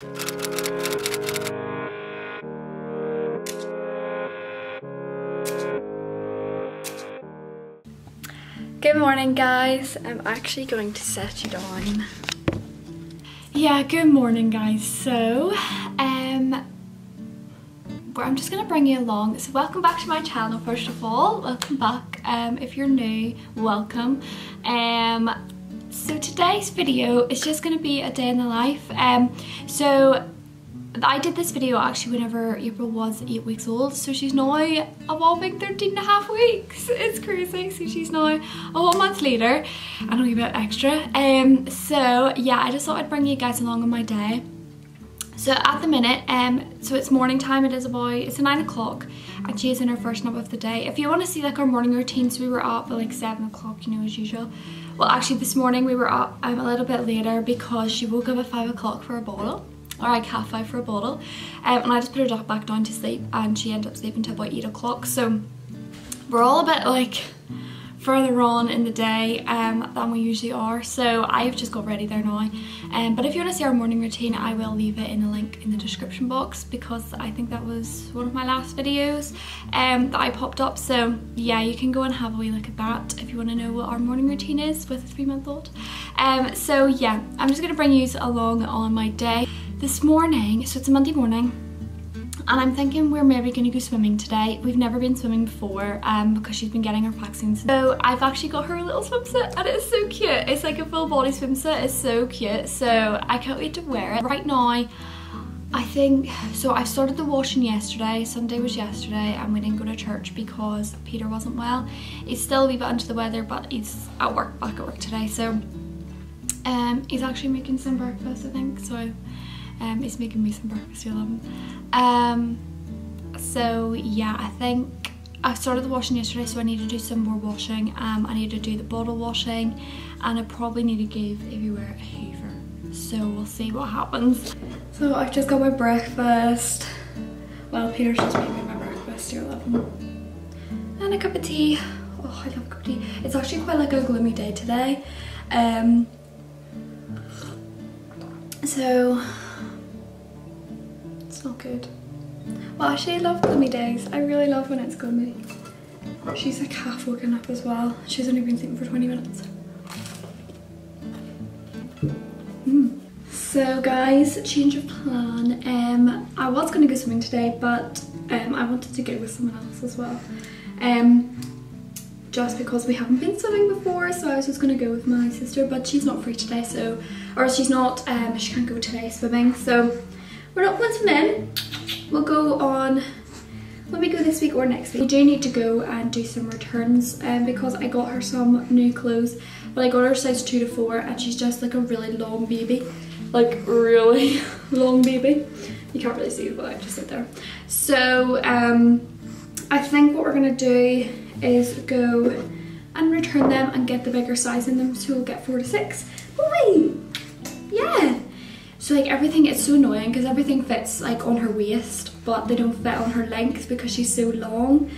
Good morning guys, I'm actually going to set you down. Yeah, good morning guys. So I'm just gonna bring you along. So welcome back to my channel first of all. Welcome back. If you're new, welcome. So today's video is just gonna be a day in the life. So I did this video actually whenever April was 8 weeks old, so she's now a whopping 13.5 weeks. It's crazy. So she's now a whole month later and a wee bit extra. So yeah, I just thought I'd bring you guys along on my day. So at the minute, so it's morning time. It's 9 o'clock and she is in her first nap of the day. If you want to see like our morning routines, we were up at like 7 o'clock, you know, as usual. Well, actually this morning we were up a little bit later because she woke up at 5 o'clock for a bottle. Or like 5:30 for a bottle, and I just put her back down to sleep and she ended up sleeping till about 8 o'clock. So we're all a bit like further on in the day than we usually are, so I've just got ready there now. But if you want to see our morning routine, I will leave it in a link in the description box because I think that was one of my last videos that I popped up. So yeah, you can go and have a wee look at that if you want to know what our morning routine is with a 3-month-old. So yeah, I'm just going to bring you along on my day. This morning, so it's a Monday morning, and I'm thinking we're maybe going to go swimming today. We've never been swimming before because she's been getting her vaccines. So I've actually got her a little swimsuit and it's so cute. It's like a full body swimsuit. It's so cute. So I can't wait to wear it. Right now, I think, so I started the washing yesterday. Sunday was yesterday and we didn't go to church because Peter wasn't well. He's still a wee bit under the weather, but he's at work, back at work today. So he's actually making some breakfast, I think. So he's making me some breakfast, you'll love him. So yeah, I think I started the washing yesterday, so I need to do some more washing. I need to do the bottle washing and I probably need to give everywhere a hoover. So we'll see what happens. So I've just got my breakfast. Well, Peter's just making my breakfast, you'll love him. And a cup of tea. Oh, I love a cup of tea. It's actually quite like a gloomy day today. So it's not good. Well, actually I love gloomy days. I really love when it's gloomy. She's like half woken up as well. She's only been sleeping for 20 minutes. So guys, change of plan. I was going to go swimming today, but I wanted to go with someone else as well. Just because we haven't been swimming before, so I was just going to go with my sister, but she's not free today, so, or she's not, she can't go today swimming, so we're not going swimming. We'll go on, let me go this week or next week. We do need to go and do some returns because I got her some new clothes, but I got her size 2 to 4 and she's just like a really long baby, like really long baby. You can't really see, but I just sit there. So I think what we're going to do is go and return them and get the bigger size in them, so we'll get 4 to 6. Wait, yeah. So like everything, it's so annoying because everything fits like on her waist, but they don't fit on her length because she's so long.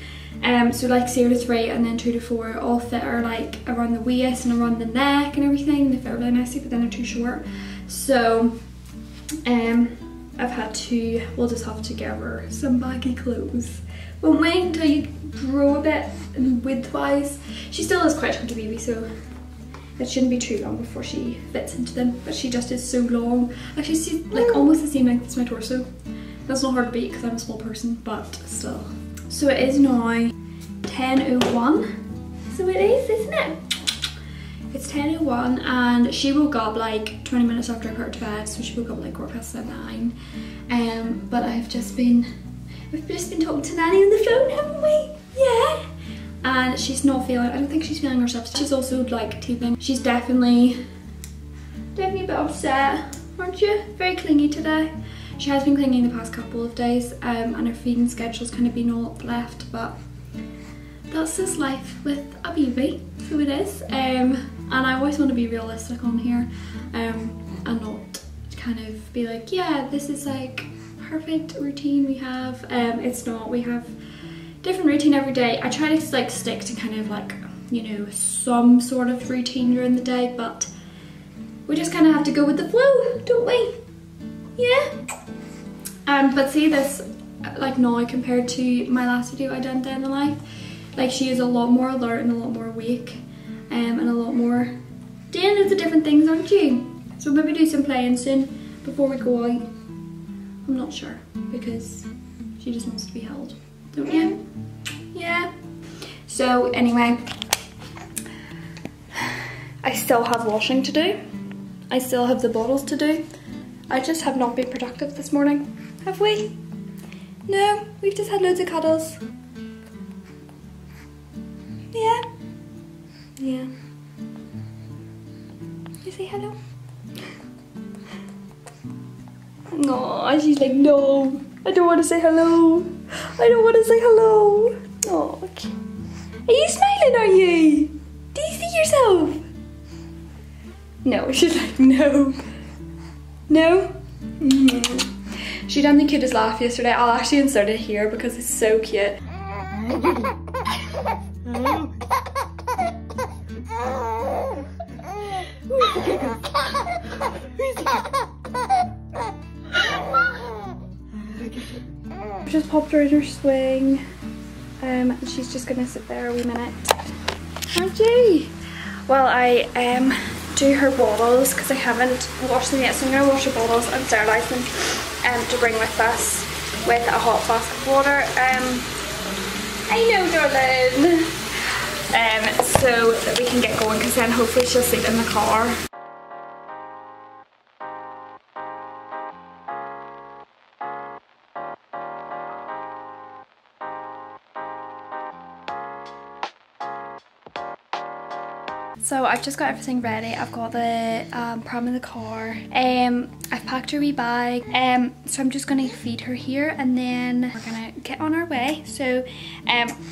So like 0 to 3 and then 2 to 4 all fit her like around the waist and around the neck and everything. They fit really nicely, but then they're too short. So I've had to, we'll just have to give her some baggy clothes. Won't wait until you grow a bit width-wise. She still is quite a chunky baby, so it shouldn't be too long before she fits into them, but she just is so long. Actually, she's like almost the same length as my torso. That's not hard to beat because I'm a small person, but still. So it is now 10:01. So it is, isn't it? It's 10:01 and she woke up like 20 minutes after I put her to bed, so she woke up like 9:15. But we've just been talking to Nanny on the phone, haven't we? Yeah. And she's not feeling, I don't think she's feeling herself. She's also like teething. She's definitely a bit upset, aren't you? Very clingy today. She has been clingy the past couple of days and her feeding schedule's kind of been all left, but that's just life with a baby, so it is. And I always want to be realistic on here and not kind of be like, yeah, this is like perfect routine we have. It's not. We have different routine every day. I try to like stick to kind of like, you know, some sort of routine during the day, but we just kind of have to go with the flow, don't we? Yeah. But see this, like now compared to my last video I done day in the life, like she is a lot more alert and a lot more awake, and a lot more doing loads of different things, aren't you? So maybe do some playing soon before we go out. I'm not sure, because she just wants to be held, don't you? Yeah. So anyway, I still have washing to do. I still have the bottles to do. I just have not been productive this morning. Have we? No, we've just had loads of cuddles. Yeah. Yeah. You say hello? Aw, she's like, no, I don't want to say hello. I don't want to say hello. Oh, okay. Are you smiling, are you? Do you see yourself? No, she's like, no. No? She done the cutest laugh yesterday. I'll actually insert it here because it's so cute. Just popped her in her swing, and she's just gonna sit there a wee minute. Aren't you? Well, I do her bottles because I haven't washed them yet, so I'm gonna wash her bottles and sterilise them to bring with us with a hot flask of water. I know, darling. So that we can get going, because then hopefully she'll sleep in the car. So I've just got everything ready. I've got the pram in the car. I've packed her wee bag. So I'm just gonna feed her here, and then we're gonna get on our way. So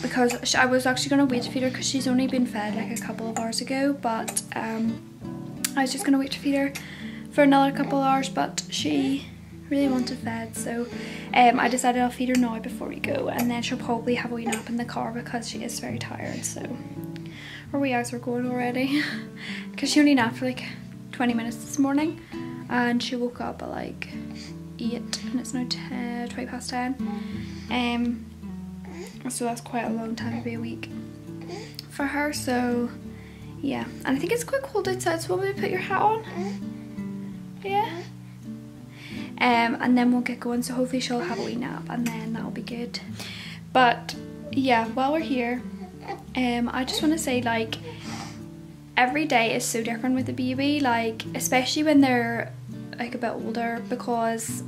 because I was actually gonna wait to feed her because she's only been fed like a couple of hours ago, but I was just gonna wait to feed her for another couple of hours, but she really wanted fed, so I decided I'll feed her now before we go, and then she'll probably have a wee nap in the car because she is very tired. So our wee eyes are going already because she only napped for like 20 minutes this morning, and she woke up at like 8 and it's now 20 past 10. So that's quite a long time to be awake for her. So yeah, and I think it's quite cold outside, so will we put your hat on? Yeah. And then we'll get going, so hopefully she'll have a wee nap and then that'll be good. But yeah, while we're here, I just want to say, like, every day is so different with the baby, like especially when they're like a bit older, because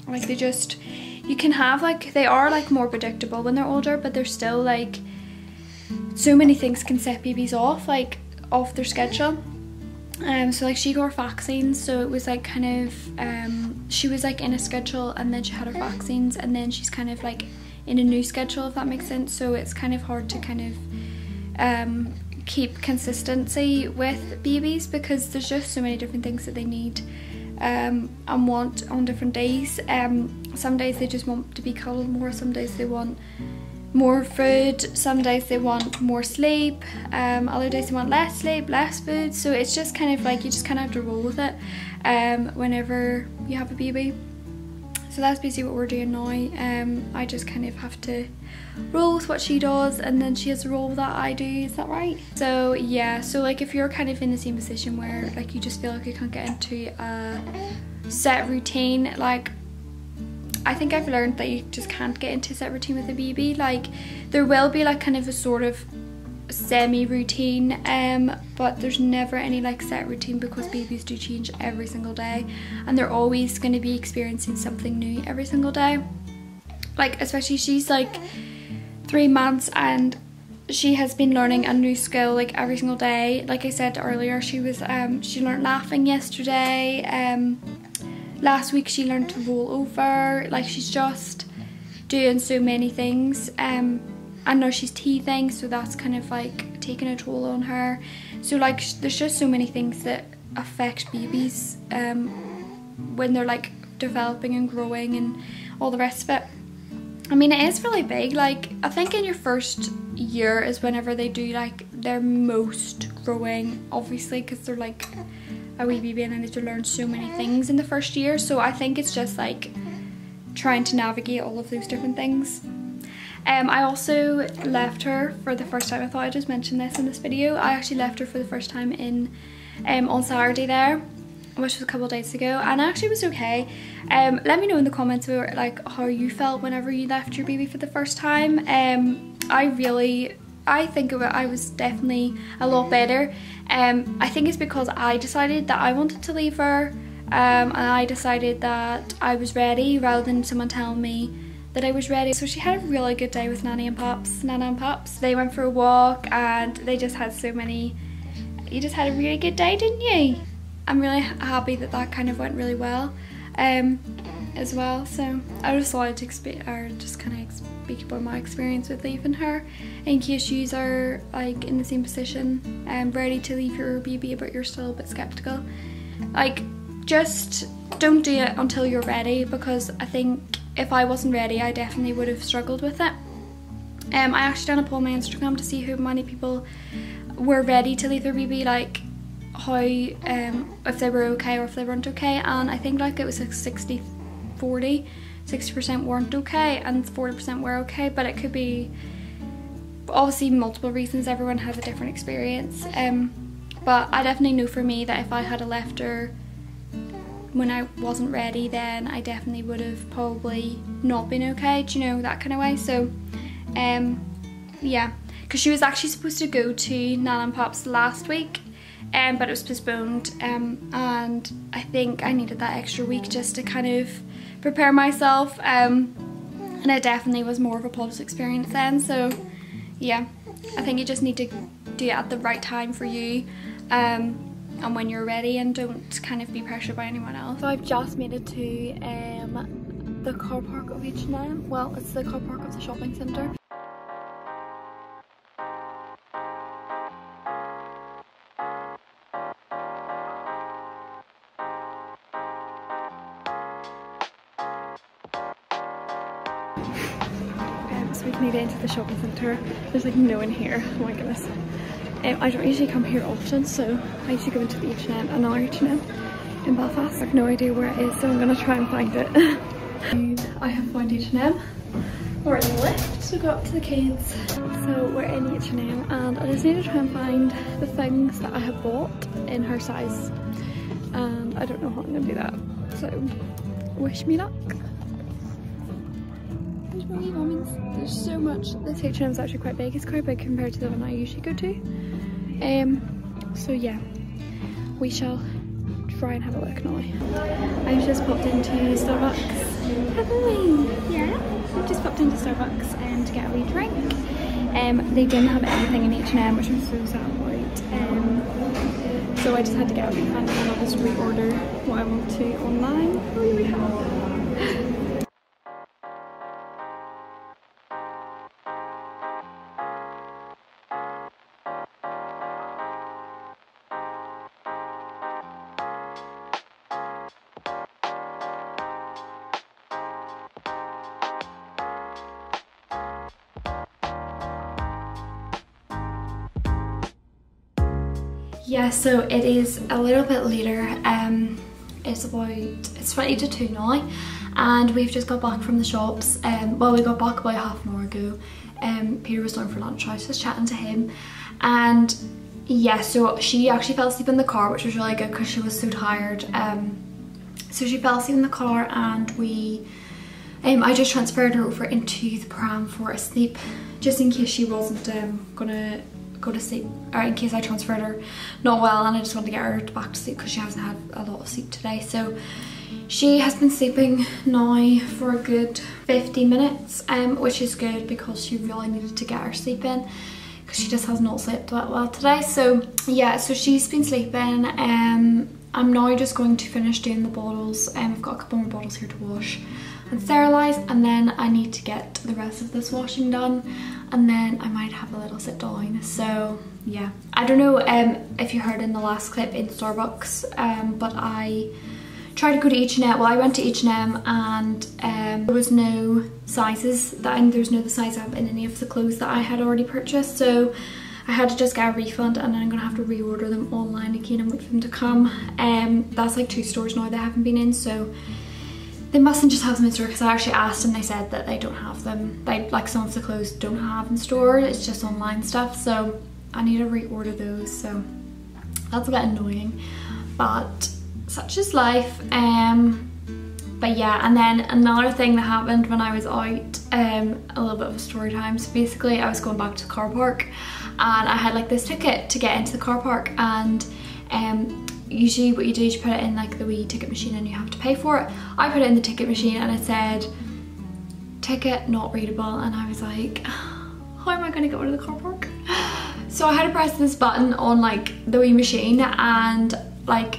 like they just, you can have like, they are like more predictable when they're older, but they're still like, so many things can set babies off, like off their schedule. So like she got her vaccines, so it was like kind of she was like in a schedule, and then she had her vaccines, and then she's kind of like in a new schedule, if that makes sense. So it's kind of hard to kind of keep consistency with babies, because there's just so many different things that they need and want on different days. Some days they just want to be cuddled more, some days they want more food, some days they want more sleep, other days they want less sleep, less food. So it's just kind of like, you just kind of have to roll with it whenever you have a baby. So that's basically what we're doing now. I just kind of have to roll with what she does, and then she has to roll with that I do. Is that right? So yeah, so like if you're kind of in the same position where like you just feel like you can't get into a set routine, like I think I've learned that you just can't get into a set routine with a baby. Like there will be like kind of a sort of semi-routine, but there's never any like set routine, because babies do change every single day, and they're always going to be experiencing something new every single day. Like especially she's like 3 months, and she has been learning a new skill like every single day. Like I said earlier, she was she learned laughing yesterday. Last week she learned to roll over. Like she's just doing so many things. And now she's teething, so that's kind of like taking a toll on her. So like there's just so many things that affect babies when they're like developing and growing and all the rest of it. I mean, it is really big. Like I think in your first year is whenever they do like their most growing, obviously, because they're like a wee baby and I need to learn so many things in the first year. So I think it's just like trying to navigate all of those different things. I also left her for the first time. I thought I just mentioned this in this video. I actually left her for the first time in on Saturday there, which was a couple of days ago, and I actually was okay. Let me know in the comments about like how you felt whenever you left your baby for the first time. I think I was definitely a lot better. I think it's because I decided that I wanted to leave her, and I decided that I was ready rather than someone telling me that I was ready. So she had a really good day with Nana and Pops. They went for a walk and they just had so many. You just had a really good day, didn't you? I'm really happy that that kind of went really well as well. So I just thought I'd just kind of speak about my experience with leaving her in case you are like in the same position and ready to leave your baby but you're still a bit skeptical. Like, just don't do it until you're ready, because I think if I wasn't ready I definitely would have struggled with it. I actually done a poll on my Instagram to see how many people were ready to leave their baby, like how if they were okay or if they weren't okay, and I think like it was like 60-40. 60% weren't okay and 40% were okay, but it could be obviously multiple reasons. Everyone has a different experience, but I definitely know for me that if I had left her when I wasn't ready, then I definitely would have probably not been okay, do you know, that kind of way. So yeah, because she was actually supposed to go to Nana and Pops last week, but it was postponed, and I think I needed that extra week just to kind of prepare myself, and it definitely was more of a positive experience then. So yeah, I think you just need to do it at the right time for you, and when you're ready, and don't kind of be pressured by anyone else. So I've just made it to the car park of H&M. Well, it's the car park of the shopping centre. So we've made it into the shopping centre. There's like no one here. Oh my goodness. I don't usually come here often, so I usually go into the H&M, another H&M in Belfast. I have no idea where it is, so I'm gonna try and find it. I have found H&M. We're in the lift, so go up to the kids. So we're in H&M, and I just need to try and find the things that I have bought in her size, and I don't know how I'm gonna do that. So wish me luck. There's so much. This H&M is actually quite big. It's quite big compared to the one I usually go to. So yeah, we shall try and have a look now. I've just popped into Starbucks. Hello! Yeah, I've just popped into Starbucks to get a wee drink. They didn't have anything in H&M, which I'm so sad about. So I just had to get a refund, and I'll just reorder what I want to online. Oh, here we have. Yeah, so it is a little bit later. It's 20 to 2 now, and we've just got back from the shops. Well, we got back about half an hour ago. Peter was down for lunch, so I was just chatting to him, and yeah, so she actually fell asleep in the car, which was really good because she was so tired. So she fell asleep in the car, and I just transferred her over into the pram for a sleep, just in case she wasn't gonna go to sleep, or in case I transferred her not well, and I just wanted to get her back to sleep because she hasn't had a lot of sleep today. So she has been sleeping now for a good 15 minutes, which is good because she really needed to get her sleep in because she just has not slept that well today. So yeah, so she's been sleeping. I'm now just going to finish doing the bottles. I've got a couple more bottles here to wash and sterilise, and then I need to get the rest of this washing done, and then I might have a little sit down. So yeah, I don't know if you heard in the last clip in Starbucks, but I tried to go to H&M. Well, I went to H&M, and there was no sizes there was no size up in any of the clothes that I had already purchased. So I had to just get a refund, and then I'm gonna have to reorder them online again and wait for them to come. That's like 2 stores now they haven't been in, so they mustn't just have them in store, because I actually asked and they said that they don't have them. They, like, some of the clothes don't have in store, it's just online stuff, so I need to reorder those, so that's a bit annoying, but such is life. But yeah, and then another thing that happened when I was out, a little bit of a story time. So basically I was going back to the car park, and I had like this ticket to get into the car park, and usually what you do is you put it in like the wee ticket machine and you have to pay for it. I put it in the ticket machine and it said ticket not readable, and I was like, how am I going to go to the car park? So I had to press this button on like the wee machine and like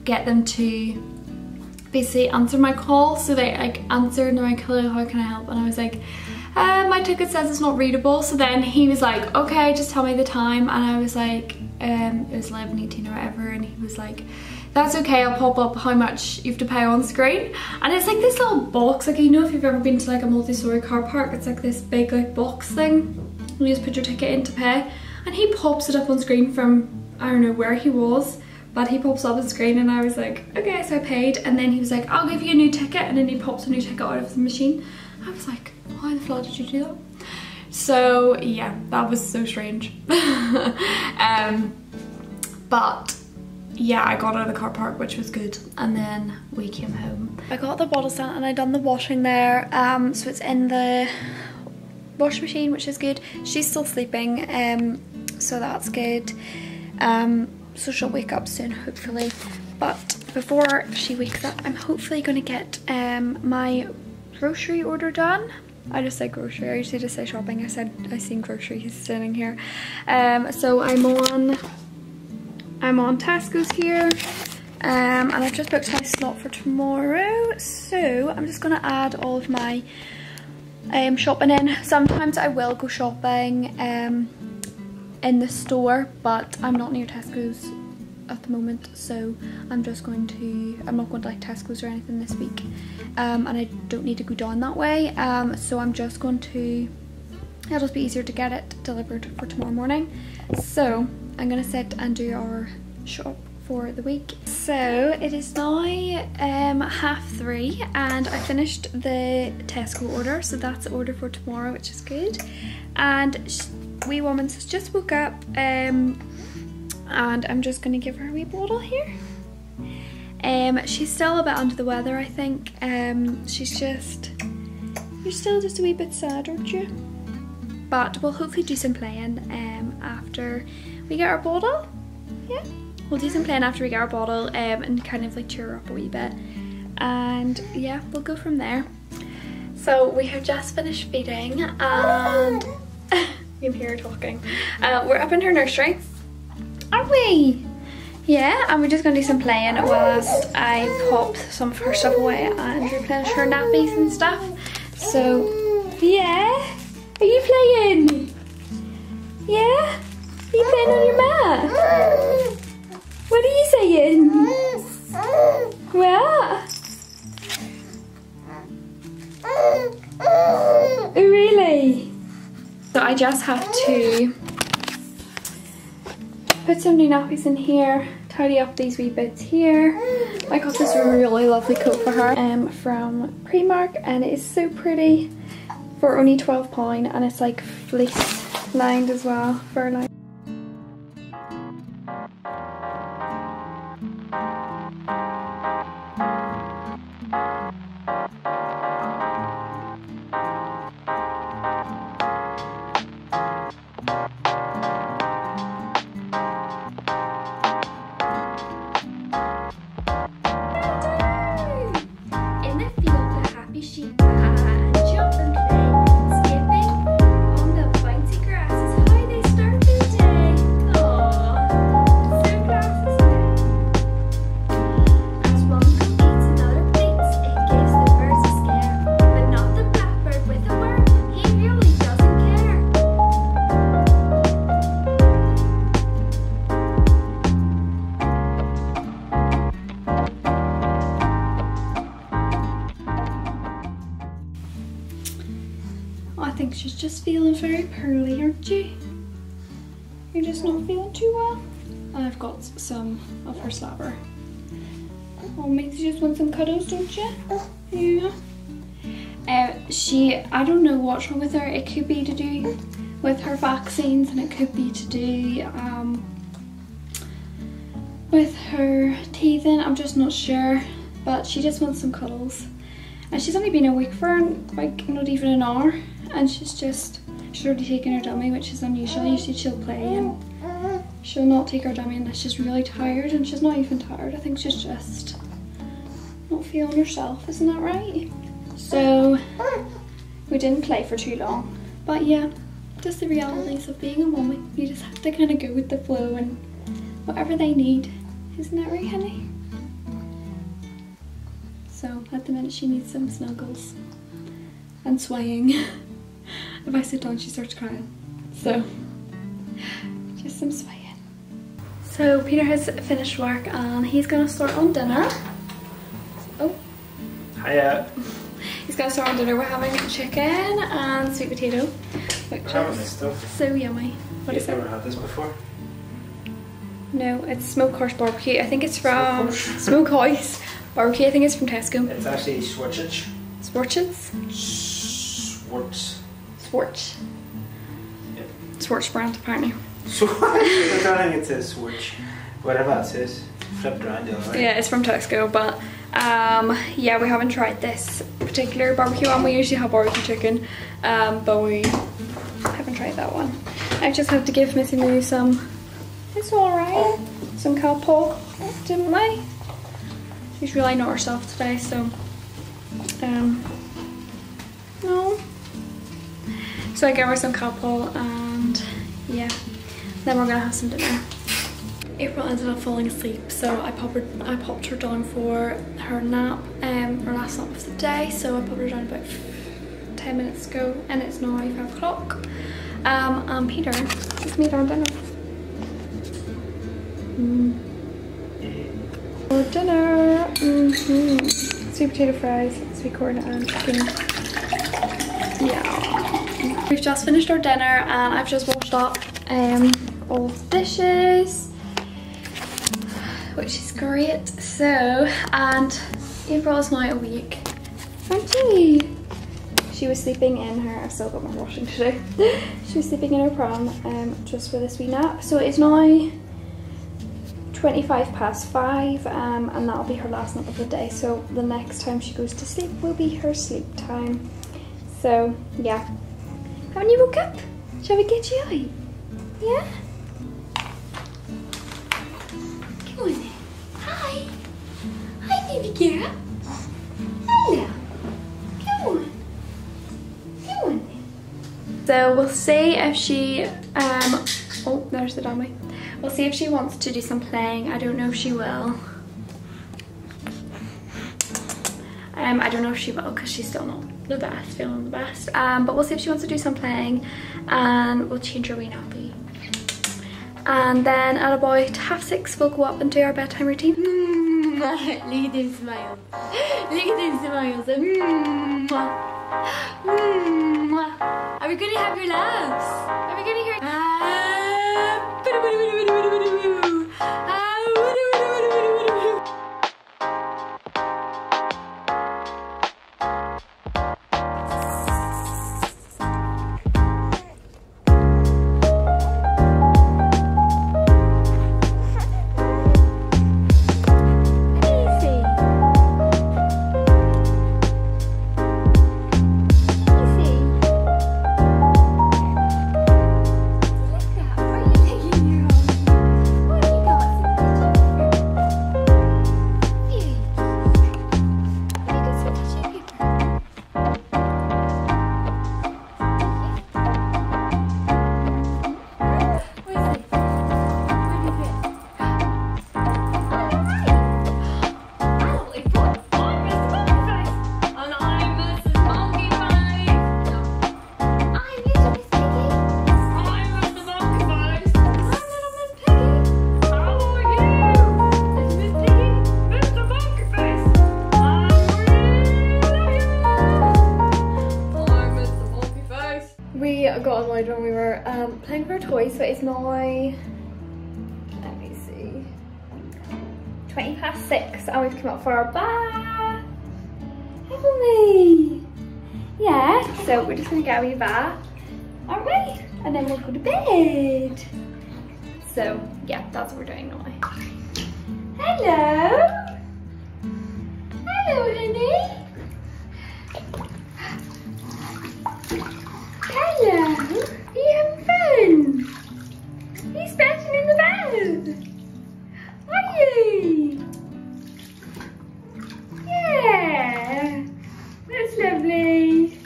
get them to basically answer my call. So they like answered and they're like, hello, how can I help? And I was like, my ticket says it's not readable. So then he was like, okay, just tell me the time. And I was like, it was 11:18 or whatever, and he was like, that's okay, I'll pop up how much you have to pay on screen. And it's like this little box, like, you know, if you've ever been to like a multi-story car park, it's like this big like box thing, you just put your ticket in to pay, and he pops it up on screen from, I don't know where he was, but he pops up on screen. And I was like, okay, so I paid, and then he was like, I'll give you a new ticket, and then he pops a new ticket out of the machine. I was like, why the floor did you do that? So yeah, that was so strange. But yeah, I got out of the car park, which was good, and then we came home. I got the bottle stand and I done the washing there, so it's in the wash machine, which is good. She's still sleeping, so that's good. So she'll wake up soon, hopefully. But before she wakes up, I'm hopefully going to get my grocery order done. I just said grocery, I usually just say shopping. I seen grocery, he's sitting here. So I'm on Tesco's here, and I've just booked my slot for tomorrow, so I'm just gonna add all of my shopping in. Sometimes I will go shopping in the store, but I'm not near Tesco's at the moment, so I'm not going to like Tesco's or anything this week, and I don't need to go down that way, so I'm just going to, it'll just be easier to get it delivered for tomorrow morning. So I'm gonna sit and do our shop for the week. So it is now 3:30, and I finished the Tesco order, so that's the order for tomorrow, which is good. And wee woman's has just woke up, and I'm just gonna give her a wee bottle here. She's still a bit under the weather, I think. You're still just a wee bit sad, aren't you? But we'll hopefully do some playing after we get our bottle. Yeah, we'll do some playing after we get our bottle, and kind of like cheer her up a wee bit, and yeah, we'll go from there. So we have just finished feeding, and you can hear her talking. We're up in her nursery, aren't we? Yeah, and we're just gonna do some playing whilst I pop some of her stuff away and replenish her nappies and stuff. So yeah. Are you playing? Yeah? Are you playing on your mat? What are you saying? What? Oh, really? So I just have to put some new nappies in here, tidy up these wee bits here. I got this really lovely coat for her from Primark, and it is so pretty. For only £12, and it's like fleece lined as well, fur lined. In the field, the happy sheep jump and play, skipping on the bouncy grasses. How they start the day. Aww, so classes as one completes another plates, it gives the birds a scare, but not the blackbird with a worm. He really doesn't care. I think she's just feeling very pearly, aren't you? You're just not feeling too well? And I've got some of her slabber. Oh, makes you just want some cuddles, don't you? Yeah. I don't know what's wrong with her. It could be to do with her vaccines, and it could be to do with her teething. I'm just not sure, but she just wants some cuddles. And she's only been awake for like not even an hour, and she's already taken her dummy, which is unusual. Usually she'll play and she'll not take her dummy unless she's really tired, and she's not even tired. I think she's just not feeling herself, isn't that right? So we didn't play for too long, but yeah, just the realities of being a mummy. You just have to kind of go with the flow and whatever they need, isn't that right, honey? So at the minute she needs some snuggles and swaying. If I sit down she starts crying, so just some swaying. So Peter has finished work and he's gonna start on dinner. Oh, hiya. He's gonna start on dinner. We're having chicken and sweet potato, which is so yummy. What is it? You've never had this before? No, it's Smokehouse Barbecue. I think it's from Smokehouse Barbecue. I think it's from Tesco. It's actually Schwartzich. Schwartz's? Schwartz. Yep. Schwartz brand, apparently. I don't think it says Schwartz. Whatever that says. Flipped around the other way. Yeah, it's from Tesco, but yeah, we haven't tried this particular barbecue one. We usually have barbecue chicken, but we haven't tried that one. I just have to give Missy Moo some, it's alright, some cow pork, didn't we? She's really not herself today, so no. So I gave her some cow pork, and yeah, then we're gonna have some dinner. April ended up falling asleep, so I popped her down for her nap, her last nap of the day. So I popped her down about 10 minutes ago, and it's now 5 o'clock. And Peter has made our dinner. For dinner, sweet potato fries, sweet corn, and chicken. Yeah. We've just finished our dinner, and I've just washed up all the dishes, which is great. So, and April is now awake, aren't you? She was sleeping in her, I've still got my washing to do. She was sleeping in her pram just for this wee nap. So it's now 5:25, and that'll be her last nap of the day. So the next time she goes to sleep will be her sleep time. So yeah. Haven't you woke up? Shall we get you out? Yeah? Come on then. Hi. Hi, baby girl. Hello. Come on. Come on then. So we'll see if she, oh, there's the dummy. We'll see if she wants to do some playing. I don't know if she will. I don't know if she will, because she's still not the best, feeling the best. But we'll see if she wants to do some playing, and we'll change her wee nappy. And then at about 6:30 we'll go up and do our bedtime routine. Look at them smiles. Look at them smiles. Are we gonna have your laughs? Are we gonna hear? Got annoyed when we were we're playing with our toys. So it's now, let me see, 6:20 and we've come up for our bath, haven't we? Yeah, so we're just gonna get a wee bath, aren't we? And then we'll go to bed. So yeah, that's what we're doing now. Hello. Hello, honey. Hello. Are you having fun? Are you splashing in the bath? Are you? Yeah. That's lovely.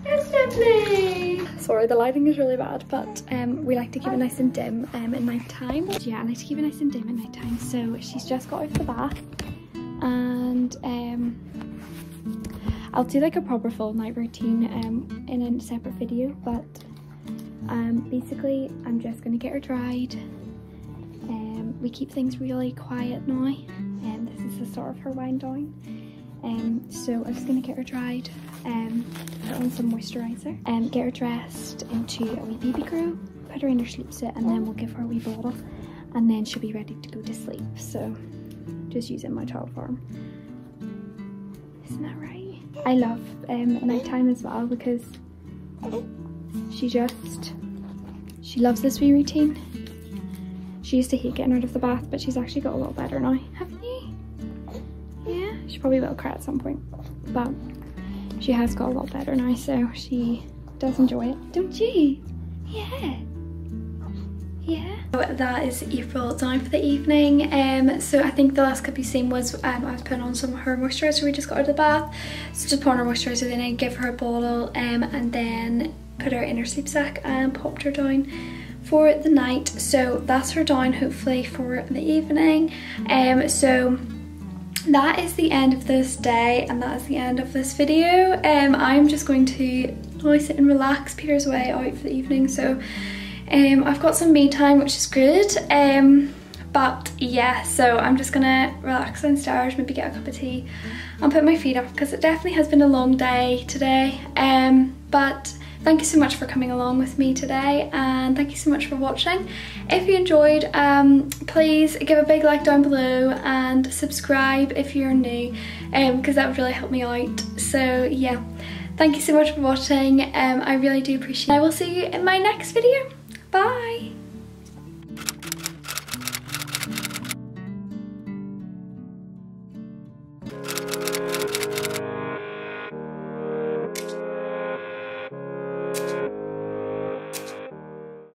That's lovely. Sorry, the lighting is really bad, but we like to keep it nice and dim at night time. Yeah, I like to keep it nice and dim at night time. So she's just got out of the bath, and I'll do like a proper full night routine in a separate video, but basically I'm just gonna get her dried. We keep things really quiet now, and this is the start of her wind down. So I'm just gonna get her dried, put on some moisturiser, get her dressed into a wee baby grow, put her in her sleep suit, and then we'll give her a wee bottle, and then she'll be ready to go to sleep. So just using my child form. Isn't that right? I love nighttime as well because she loves this wee routine. She used to hate getting out of the bath, but she's actually got a lot better now, haven't you? Yeah, she probably will cry at some point, but she has got a lot better now, so she does enjoy it, don't you? Yeah. Yeah. So that is April done for the evening. So I think the last clip you seen was I was putting on some of her moisturiser. We just got out of the bath, so just put on her moisturiser, then I give her a bottle, and then put her in her sleep sack and popped her down for the night. So that's her down hopefully for the evening. So that is the end of this day, and that is the end of this video. I'm just going to now sit and relax. Peter's away out for the evening, so I've got some me time, which is good. But yeah, so I'm just gonna relax downstairs, maybe get a cup of tea and put my feet up, because it definitely has been a long day today. But thank you so much for coming along with me today, and thank you so much for watching. If you enjoyed, please give a big like down below and subscribe if you're new, because that would really help me out. So yeah, thank you so much for watching. I really do appreciate it. I will see you in my next video. Bye.